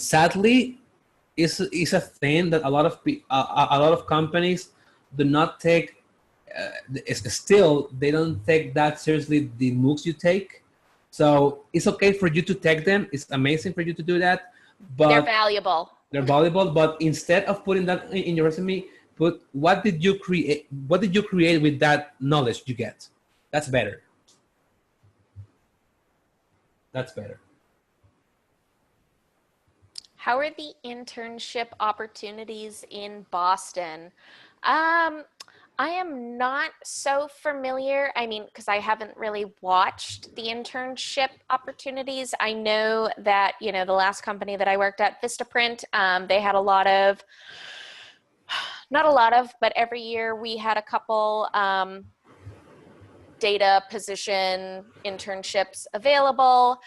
sadly, is a thing that a lot of companies do not take. Still, they don't take that seriously. The MOOCs you take, so it's okay for you to take them. It's amazing for you to do that, but they're valuable. They're valuable. But instead of putting that in your resume, put what did you create? What did you create with that knowledge you get? That's better. That's better. How are the internship opportunities in Boston? I am not so familiar. I mean, because I haven't really watched the internship opportunities. I know that, you know, the last company that I worked at, Vistaprint, they had a lot of, not a lot of, but every year we had a couple data position internships available.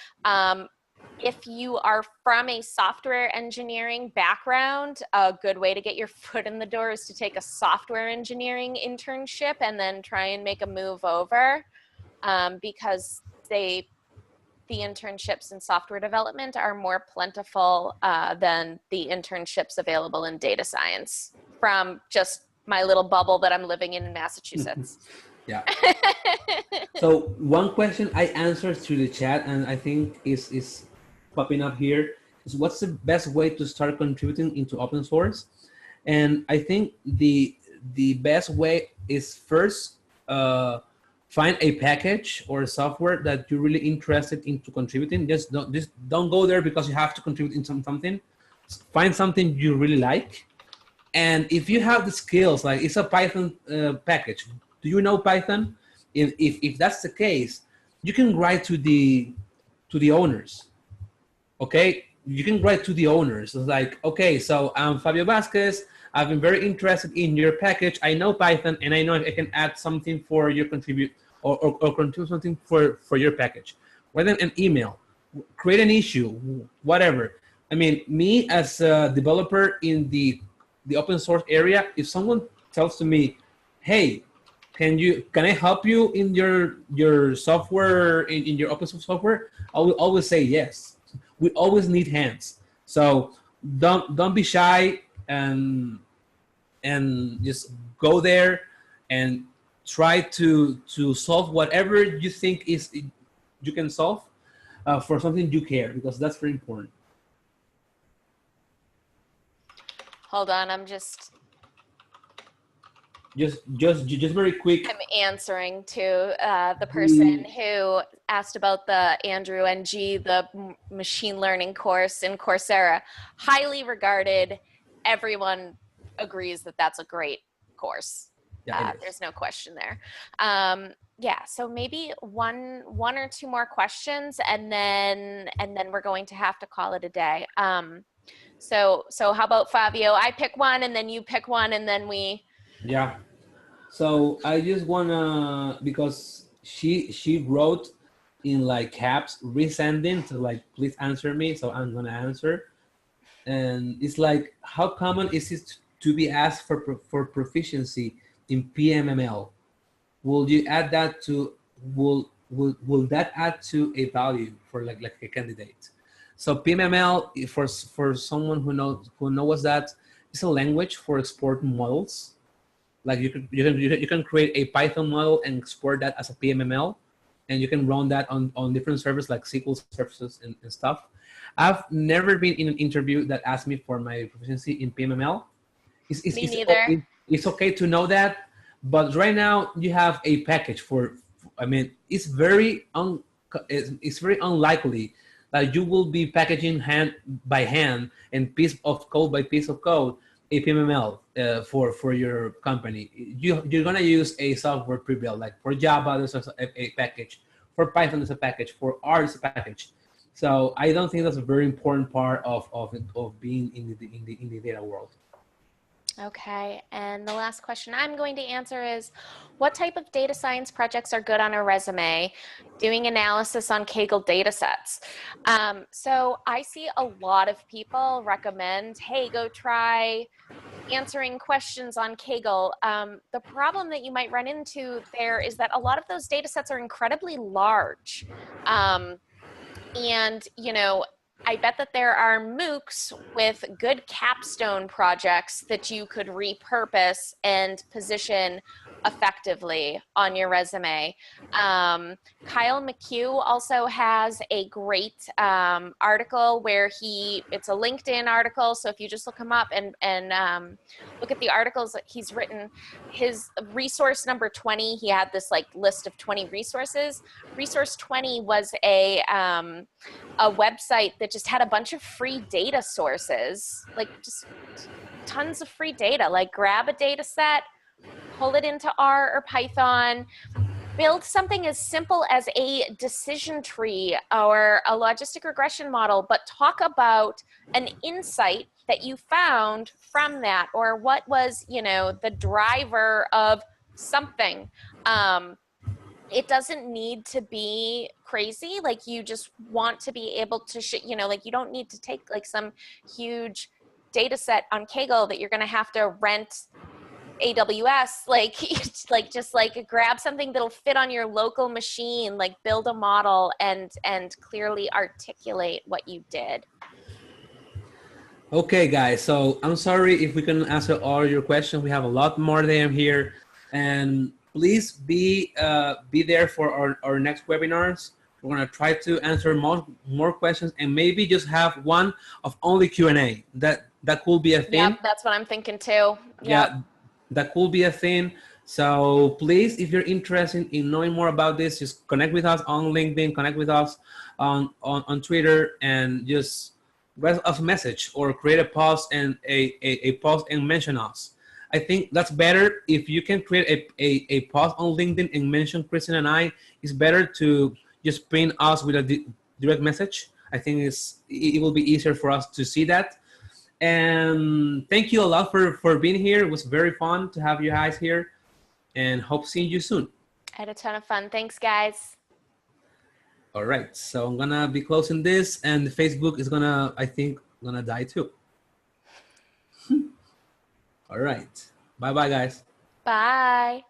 If you are from a software engineering background, a good way to get your foot in the door is to take a software engineering internship and then try and make a move over, because the internships in software development are more plentiful than the internships available in data science, from just my little bubble that I'm living in Massachusetts. Yeah. So one question I answered through the chat, and I think is popping up here, is what's the best way to start contributing into open source? And I think the best way is first find a package or a software that you're really interested into contributing. Just don't go there because you have to contribute in something. Find something you really like, and if you have the skills, like it's a Python package. Do you know Python? If that's the case, you can write to the owners. Okay, you can write to the owners. It's like, okay, so I'm Fabio Vasquez. I've been very interested in your package. I know Python, and I know I can add something for your contribute or contribute something for your package. Write them an email, create an issue, whatever. I mean, me as a developer in the the open source area, if someone tells to me, hey, can I help you in your software, in your open source software? I will always say yes. We always need hands. So don't be shy and just go there and try to solve whatever you think is you can solve for something you care, because that's very important. Hold on, I'm just very quick. I'm answering to the person who asked about the Andrew NG, the machine learning course in Coursera. Highly regarded. Everyone agrees that that's a great course. Yeah, there's no question there. Yeah, so maybe one or two more questions, and then we're going to have to call it a day. So how about Fabio? I pick one, and then you pick one, and then we. Yeah. So I just wanna, because she wrote in like caps resending, so like please answer me, so I'm gonna answer. And it's like, how common is it to be asked for proficiency in PMML? Will you add that to, will that add to a value for like a candidate? So PMML, for someone who knows that, it's a language for exporting models. Like you can create a Python model and export that as a PMML, and you can run that on different servers like SQL services and stuff. I've never been in an interview that asked me for my proficiency in PMML. Me neither. It's okay to know that, but right now you have a package for. I mean, it's very unlikely that you will be packaging hand by hand and piece of code by piece of code a PMML for your company. You're gonna use a software pre-built, like for Java there's a package, for Python there's a package, for R there's a package. So I don't think that's a very important part of being in the data world. Okay, and the last question I'm going to answer is, what type of data science projects are good on a resume? Doing analysis on Kaggle data sets. So I see a lot of people recommend, hey, go try answering questions on Kaggle. The problem that you might run into there is that a lot of those data sets are incredibly large. And, you know, I bet that there are MOOCs with good capstone projects that you could repurpose and position effectively on your resume. Kyle McHugh also has a great article where it's a LinkedIn article. So if you just look him up and look at the articles that he's written, his resource number 20, he had this like list of 20 resources. Resource 20 was a website that just had a bunch of free data sources, like just tons of free data. Like grab a data set, pull it into R or Python, build something as simple as a decision tree or a logistic regression model, but talk about an insight that you found from that, or what was, you know, the driver of something. It doesn't need to be crazy. Like you just want to be able to, you know, like you don't need to take like some huge data set on Kaggle that you're going to have to rent AWS, like just like grab something that'll fit on your local machine, like build a model and clearly articulate what you did. Okay, guys. So I'm sorry if we couldn't answer all your questions. We have a lot more of them here, and please be there for our next webinars. We're gonna try to answer more questions, and maybe just have one of only Q&A. That could be a thing. Yep, that's what I'm thinking too. Yep. Yeah, that could be a thing. So please, if you're interested in knowing more about this, just connect with us on LinkedIn, connect with us on Twitter, and just write us a message or create a post and a post and mention us. I think that's better. If you can create a post on LinkedIn and mention Kristen and I, it's better to just ping us with a direct message. I think it will be easier for us to see that. And thank you a lot for being here. It was very fun to have you guys here, and hope seeing you soon. I had a ton of fun. Thanks, guys. All right, so I'm gonna be closing this, and Facebook is gonna, I think, gonna die too. All right. Bye-bye, guys. Bye.